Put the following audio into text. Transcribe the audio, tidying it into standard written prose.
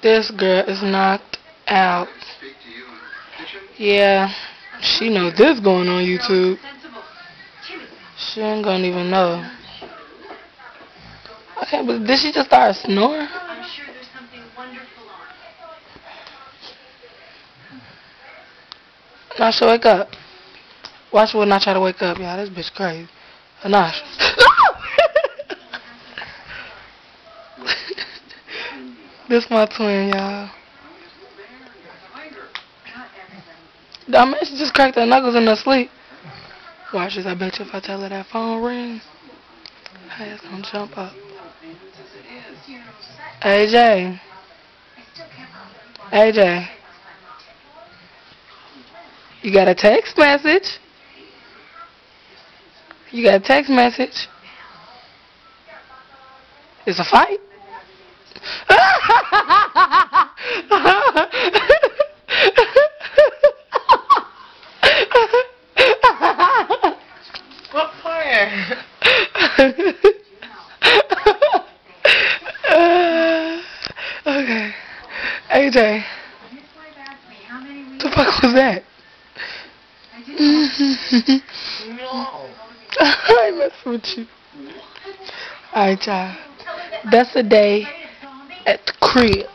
This girl is knocked out. Yeah, she knows this going on YouTube. She ain't gonna even know. Okay, but did she just start snoring? Nasha, wake up. Watch when I try to wake up. Yeah, this bitch crazy. Nasha. This my twin, y'all. I mean, she just cracked her knuckles in her sleep. Watch this. I bet you if I tell her that phone rings, her ass gonna jump up. AJ. AJ. You got a text message? You got a text message? It's a fight? What part? Okay. AJ. What the fuck was that? No. I ain't messing with you. Alright, y'all. That's a day at the crib.